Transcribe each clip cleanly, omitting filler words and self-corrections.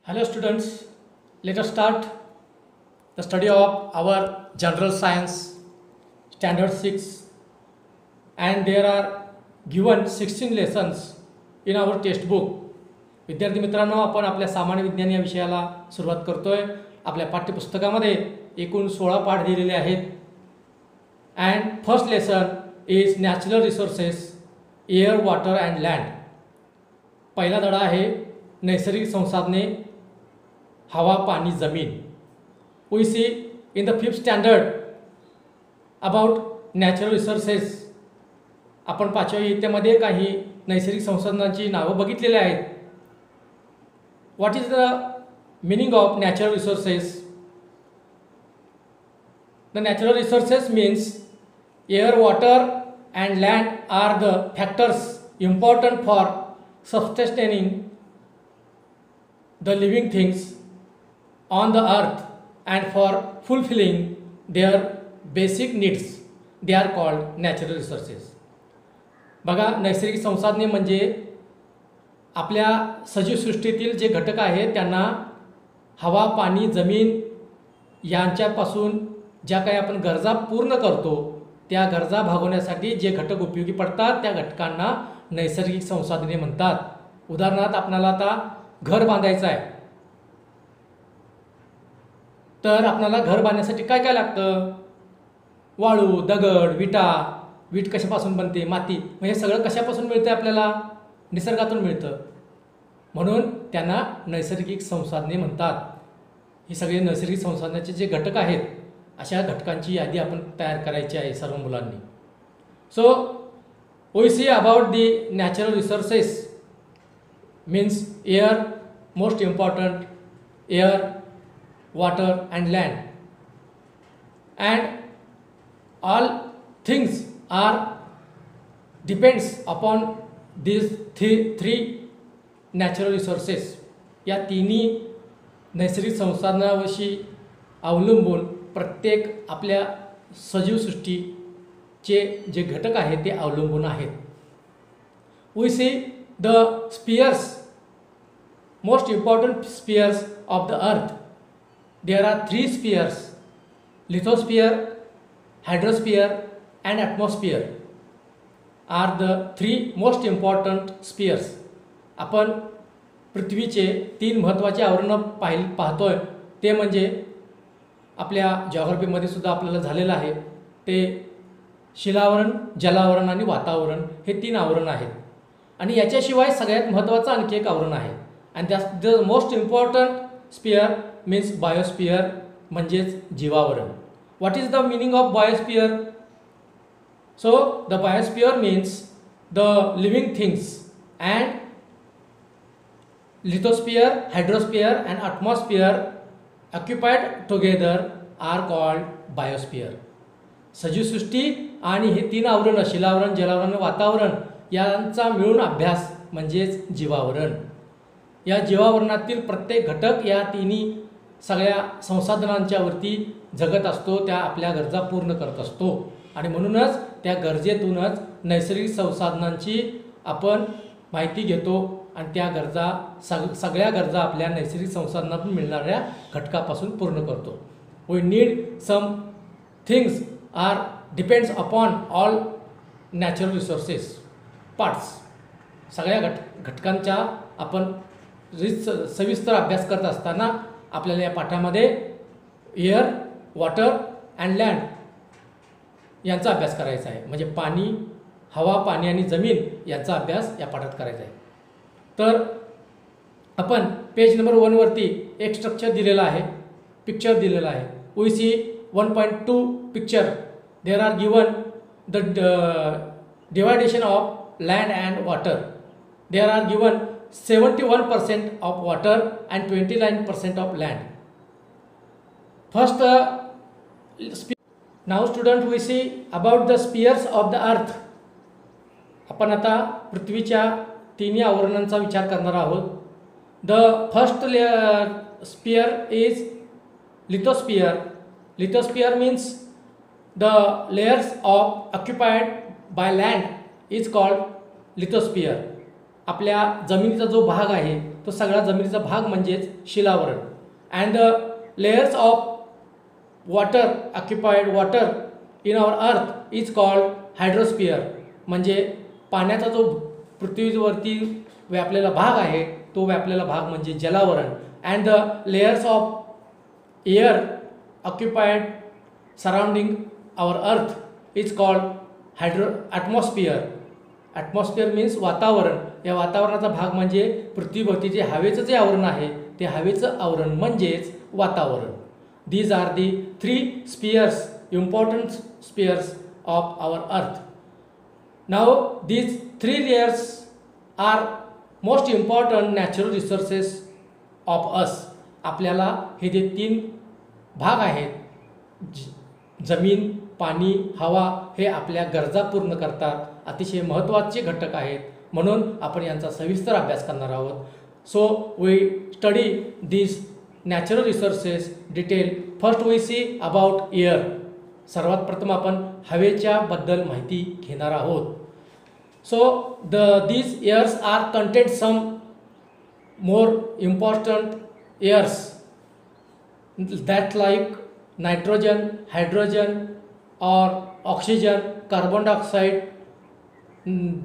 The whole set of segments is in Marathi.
Hello students, let us start the study of our general science standard 6, and there are given 16 lessons in our textbook. विद्यार्थी मित्रांनो, आपण आपल्या सामान्य विज्ञान या विषयाला सुरुवात करतोय. आपल्या पाठ्यपुस्तकामध्ये एकूण 16 पाठ दिलेले आहेत. And first lesson is natural resources, air, water and land. पहिला धडा आहे नैसर्गिक संसाधने, हवा, पाणी, जमीन. We see in the 5th standard about natural resources. आपण 5व्या इयत्तेमध्ये काही नैसर्गिक संसाधनांची नावं बघितलेली आहेत. What is the meaning of natural resources? The natural resources means air, water and land are the factors important for sustaining the living things on the earth and for fulfilling their basic needs. They are called natural resources. बघा, नैसर्गिक संसाधने म्हणजे आपल्या सजीव सृष्टीतील जे घटक आहेत त्यांना हवा, पाणी, जमीन यांच्यापासून ज्या काही आपण गरजा पूर्ण करतो त्या गरजा भागवण्यासाठी जे घटक उपयोगी पडतात त्या घटकांना नैसर्गिक संसाधने म्हणतात. उदाहरणार्थ, आपल्याला आता घर बांधायचं आहे, तर आपल्याला घर बांधण्यासाठी काय काय लागतं? वाळू, दगड, विटा. वीट कशापासून बनते? माती. म्हणजे हे सगळं कशापासून मिळतं? आपल्याला निसर्गातून मिळतं. म्हणून त्यांना नैसर्गिक संसाधने म्हणतात. ही सगळे नैसर्गिक संसाधनाचे जे घटक आहेत अशा घटकांची यादी आपण तयार करायची आहे सर्व मुलांनी. So we see about the natural resources means air, most important air, water and land, and all things are depends upon these three natural resources. या तिन्ही नैसर्गिक संसाधनाविषयी अवलंबून प्रत्येक आपल्या सजीव सृष्टीचे जे घटक आहेत ते अवलंबून आहेत. We see the spheres, most important spheres of the earth. There are 3 spheres: lithosphere, hydrosphere and atmosphere are the 3 most important spheres. आपण पृथ्वीचे 3 महत्त्वाचे आवरण पाहतोय. ते म्हणजे आपल्या जॉग्राफीमध्ये सुद्धा आपल्याला झालेलं आहे ते शिलावरण, जलावरण आणि वातावरण. हे 3 आवरण आहेत. आणि याच्याशिवाय सगळ्यात महत्त्वाचं आणखी एक आवरण आहे, आणि that's the most important sphere means biosphere, म्हणजेच जीवावरण. What is the meaning of biosphere? So the biosphere means the living things, and lithosphere, hydrosphere and atmosphere occupied together are called biosphere. सजीवसृष्टी आणि हे 3 आवरण, शिलावरण, जलावरण आणि वातावरण यांचा मिळून अभ्यास म्हणजेच जीवावरण. या जीवावरणातील प्रत्येक घटक या तिन्ही सगळ्या संसाधनांच्या वरती जगत असतो, त्या आपल्या गरजा पूर्ण करत असतो. आणि म्हणूनच त्या गरजेतूनच नैसर्गिक संसाधनांची आपण माहिती घेतो आणि त्या गरजा सगळ्या गरजा आपल्या नैसर्गिक संसाधनातून मिळणाऱ्या घटकापासून पूर्ण करतो. We need some things are depends upon all natural resources parts. सगळ्या घटकांच्या आपण सविस्तर अभ्यास करत असताना आपल्याला या पाठामध्ये एअर, वॉटर अँड लँड यांचा अभ्यास करायचा आहे. म्हणजे पाणी, हवा, पाणी आणि जमीन यांचा अभ्यास या पाठात करायचा आहे. तर आपण पेज नंबर 1 वरती एक स्ट्रक्चर दिलेला आहे, पिक्चर दिलेला आहे. We see 1.2 picture. There are given the division of land and water. There are given 71% of water and 29% of land. First, now student we see about the spheres of the earth. आपण आता पृथ्वीच्या 3 आवरणांचा विचार करणार आहोत. The first sphere is lithosphere. Lithosphere means the layers of occupied by land is called lithosphere. आपल्या जमिनीचा जो भाग आहे तो सगळा जमिनीचा भाग म्हणजेच शिलावरण. And the layers of water occupied water in our earth is called हायड्रोस्फिअर. म्हणजे पाण्याचा जो पृथ्वीवरती व्यापलेला भाग आहे तो व्यापलेला भाग म्हणजे जलावरण. And the layers of air occupied surrounding our earth is called atmosphere. Atmosphere means वातावरण. या वातावरणाचा भाग म्हणजे पृथ्वीभोवती जे हवेचं जे आवरण आहे ते हवेचं आवरण म्हणजेच वातावरण. These are the 3 spheres, important spheres of our earth. Now these 3 layers are most important natural resources of us. आपल्याला हे जे 3 भाग आहेत जमीन, पाणी, हवा हे आपल्या गरजा पूर्ण करतात, अतिशय महत्त्वाचे घटक आहेत. म्हणून आपण यांचा सविस्तर अभ्यास करणार आहोत. So we study this natural resources detail. First we see about air. सर्वात प्रथम आपण हवेच्या बद्दल माहिती घेणार आहोत. So these airs are contain some more important airs that like nitrogen, hydrogen or oxygen, carbon dioxide,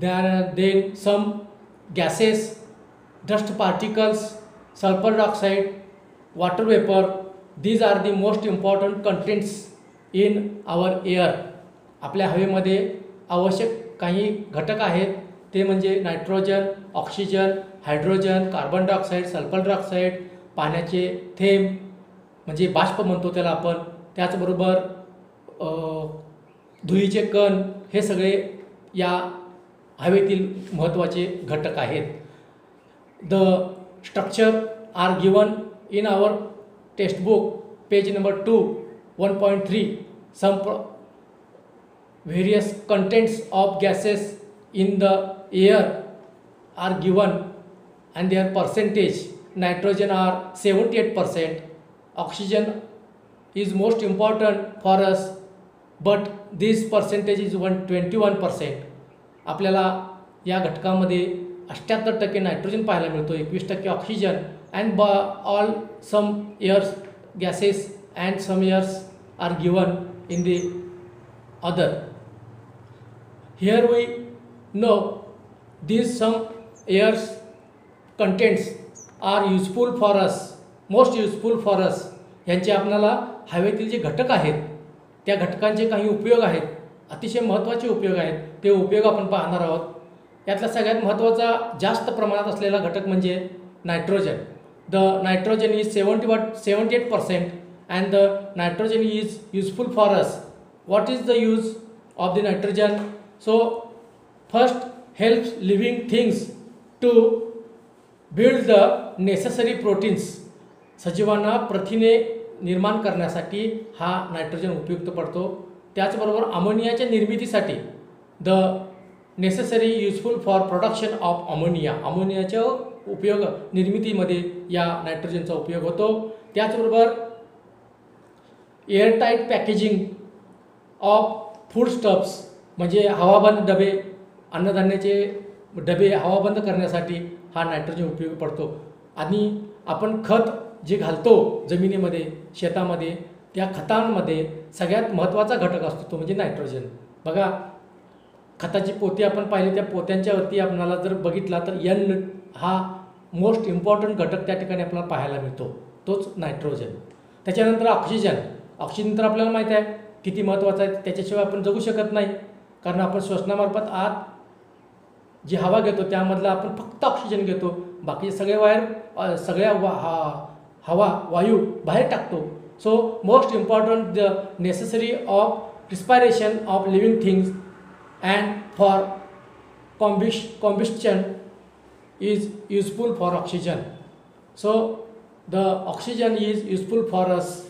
then some gases, dust particles, sulfur dioxide, water vapor. These are the most important contents in our air. आपल्या हवेमध्ये आवश्यक काही घटक आहेत ते म्हणजे nitrogen, oxygen, hydrogen, carbon dioxide, sulphur dioxide, पाण्याचे थेंब म्हणजे बाष्प म्हणतो त्याला आपण, त्याचबरोबर धुळीचे कण, हे सगळे या हवेतील महत्त्वाचे घटक आहेत. The structure are given in our textbook page number 2 1.3. Some various contents of gases in the air are given and their percentage. Nitrogen are 78%, oxygen is most important for us but this percentage is 21%. आपल्याला या घटकामध्ये 78% नायट्रोजन पाहायला मिळतो, 21% oxygen and all some airs gases and some airs are given in the other. Here we know these some airs contents are useful for us, most useful for us. यांचे आपल्याला हवेतील जे घटक आहेत त्या घटकांचे काही उपयोग आहेत, अतिशय महत्त्वाचे उपयोग आहेत. ते उपयोग आपण पाहणार आहोत. यातला सगळ्यात महत्त्वाचा जास्त प्रमाणात असलेला घटक म्हणजे nitrogen. The nitrogen is 78% and the nitrogen is useful for us. What is the use of the nitrogen? So first helps living things to build the necessary proteins. सजीवांना प्रथिने निर्माण करण्यासाठी हा नायट्रोजन उपयुक्त पडतो. त्याचबरोबर अमोनियाच्या निर्मितीसाठी the necessary useful for production of ammonia. अमोनियाच्या उपयोग निर्मितीमध्ये या नायट्रोजनचा उपयोग होतो. त्याचबरोबर airtight packaging of food stuffs म्हणजे हवाबंद डबे, अन्नधान्याचे डबे हवाबंद करण्यासाठी हा नायट्रोजन उपयोगी पडतो. आणि आपण खत जे घालतो जमिनीमध्ये, शेतामध्ये, त्या खतांमध्ये सगळ्यात महत्त्वाचा घटक असतो तो म्हणजे नायट्रोजन. बघा, खताची पोती आपण पाहिली, त्या पोत्यांच्यावरती आपल्याला जर बघितला तर N हा मोस्ट इम्पॉर्टंट घटक त्या ठिकाणी आपल्याला पाहायला मिळतो, तोच नायट्रोजन. त्याच्यानंतर ऑक्सिजन. ऑक्सिजन तर आपल्याला माहीत आहे किती महत्त्वाचं आहे, त्याच्याशिवाय आपण जगू शकत नाही. कारण आपण श्वसनामार्फत आत जी हवा घेतो त्यामधला आपण फक्त ऑक्सिजन घेतो, बाकीचे सगळे सगळ्या हवा वायू बाहेर टाकतो. So most important the necessary of respiration of living things and for combustion is useful for oxygen. So the oxygen is useful for us.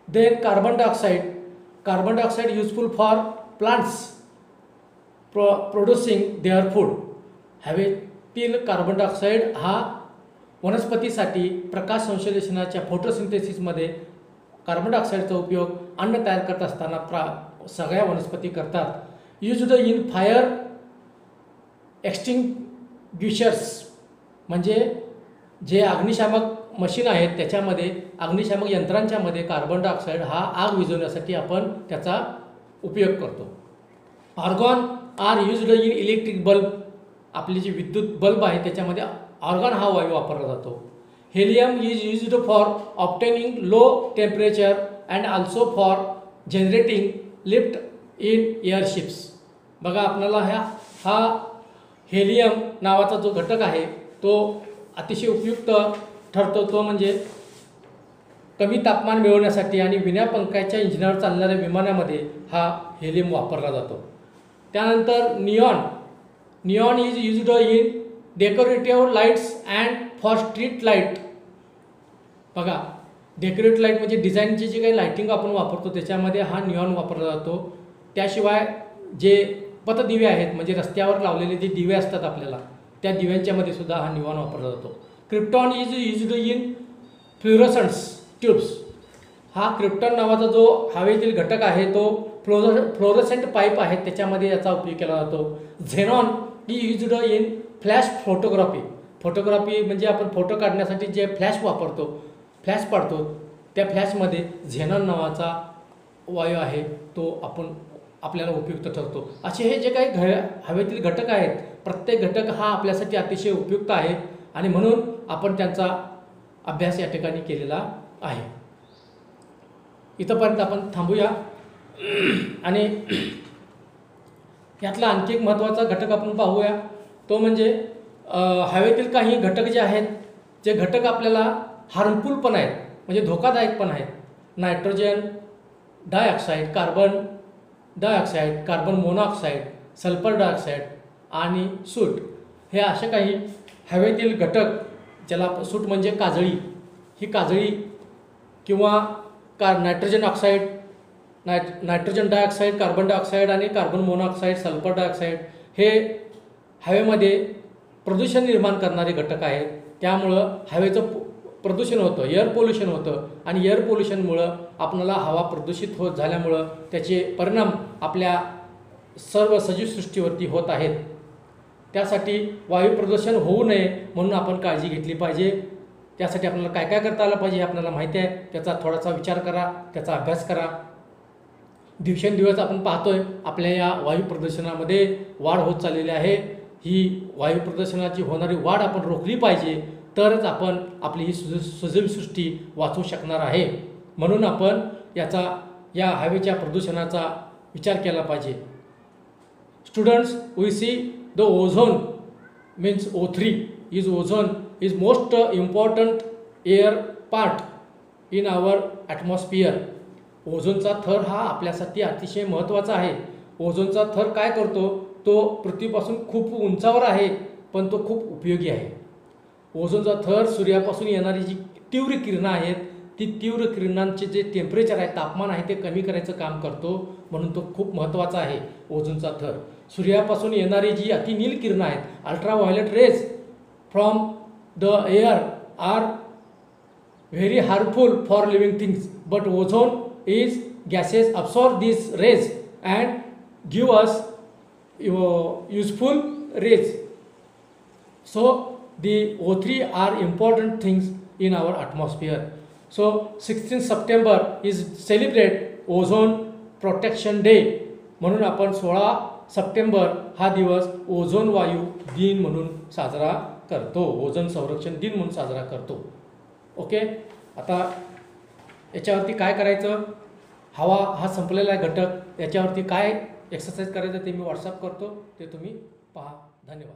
Then carbon dioxide. Carbon dioxide useful for plants producing their food. हवेतील कार्बन डायऑक्साईड हा वनस्पतीसाठी प्रकाश संश्लेषणाच्या फोटोसिंथेसिसमध्ये कार्बन डायऑक्साईडचा उपयोग अन्न तयार करत असताना सगळ्या वनस्पती करतात. यूज्ड इन फायर एक्सटिंग्विशर्स म्हणजे जे अग्निशामक मशीन आहेत त्याच्यामध्ये, अग्निशामक यंत्रांच्यामध्ये कार्बन डायऑक्साईड हा आग विझवण्यासाठी आपण त्याचा उपयोग करतो. Argon are used in electric bulb, आपली जी विद्युत बल्ब आहे त्याच्यामध्ये आर्गॉन हा वायू वापरला जातो. Helium is used for obtaining low temperature and also for generating lift in airships. बघा आपल्याला हा हेलियम नावाचा जो घटक आहे तो अतिशय उपयुक्त ठरतो. तो म्हणजे कमी तापमान मिळवण्यासाठी आणि विना पंख्याच्या इंजिनावर चालणाऱ्या विमानामध्ये हा हेलियम वापरला जातो. त्यानंतर neon is used in decorative lights and for street light. बघा डेकोरेटिव्ह लाईट म्हणजे डिझाईनची जी काही लाईटिंग आपण वापरतो त्याच्यामध्ये हा निऑन वापरला जातो. त्याशिवाय जे पथदिवे आहेत म्हणजे रस्त्यावर लावलेले जे दिवे असतात आपल्याला त्या दिव्यांच्यामध्ये सुद्धा हा निऑन वापरला जातो. Krypton is used in fluorescence tubes. हा क्रिप्टॉन नावाचा जो हवेतील घटक आहे तो फ्लोरोसेंट पाईप आहेत त्याच्यामध्ये याचा उपयोग केला जातो. Xenon is used in flash photography म्हणजे आपण फोटो काढण्यासाठी जे फ्लॅश पाडतो त्या फ्लॅशमध्ये झेनॉन नावाचा वायू आहे तो आपल्याला उपयुक्त ठरतो. असे हे जे काही हवेतील घटक आहेत प्रत्येक घटक हा आपल्यासाठी अतिशय उपयुक्त आहे आणि म्हणून आपण त्यांचा अभ्यास या ठिकाणी केलेला आहे. इथंपर्यंत आपण थांबूया आणि यातला आणखी एक महत्त्वाचा घटक आपण पाहूया. तो म्हणजे हवेतील काही घटक जे आहेत जे घटक आपल्याला हार्मफुल पण आहेत म्हणजे धोकादायक पण आहेत. Nitrogen dioxide, carbon dioxide, carbon monoxide, sulphur dioxide आणि सूट हे असे काही हवेतील घटक, ज्याला सूट म्हणजे काजळी, ही काजळी किंवा nitrogen oxide, nitrogen dioxide, carbon dioxide आणि कार्बन मोनॉक्साईड, सल्फर डायऑक्साईड हे हवेमध्ये प्रदूषण निर्माण करणारे घटक आहेत. त्यामुळं हवेचं प्रदूषण होतं, एअर पोल्युशन होतं आणि एअर पोल्युशनमुळं आपल्याला हवा प्रदूषित होत झाल्यामुळं त्याचे परिणाम आपल्या सर्व सजीव सृष्टीवरती होत आहेत. त्यासाठी वायू प्रदूषण होऊ नये म्हणून आपण काळजी घेतली पाहिजे. त्यासाठी आपल्याला काय काय करता आलं पाहिजे हे आपल्याला माहिती आहे. त्याचा थोडासा विचार करा, त्याचा अभ्यास करा. दिवसेंदिवस आपण पाहतोय आपल्या या वायू प्रदूषणामध्ये वाढ होत चाललेली आहे. ही वायू प्रदूषणाची होणारी वाढ आपण रोखली पाहिजे, तरच आपण आपली ही सजीव सृष्टी वाचवू शकणार आहे. म्हणून आपण या हवेच्या प्रदूषणाचा विचार केला पाहिजे. Students, we see the ozone means O3 is most important air part in our atmosphere. ओझोनचा थर हा आपल्यासाठी अतिशय महत्त्वाचा आहे. ओझोनचा थर काय करतो, तो पृथ्वीपासून खूप उंचावर आहे पण तो खूप उपयोगी आहे. ओझोनचा थर सूर्यापासून येणारी जी तीव्र किरणं आहेत ती तीव्र किरणांचे जे टेम्परेचर आहे, तापमान आहे ते कमी करायचं काम करतो. म्हणून तो खूप महत्त्वाचा आहे ओझोनचा थर. सूर्यापासून येणारी जी अतिनील किरणं आहेत, ultraviolet rays from the air are very harmful for living things, but ozone is gases absorb these rays and give us useful rays. So the O3 are important things in our atmosphere. So 16 September is celebrate ozone protection day. म्हणून आपण 16 सप्टेंबर हा दिवस ओझोन वायू दिन म्हणून साजरा करतो, ओझोन संरक्षण दिन म्हणून साजरा करतो. ओके, आता याच्यावरती काय करायचं, हवा हा संपलेला आहे घटक, याच्यावरती काय एक्सरसाइज करायचं ते मी व्हॉट्सअप करतो, ते तुम्ही पहा. धन्यवाद.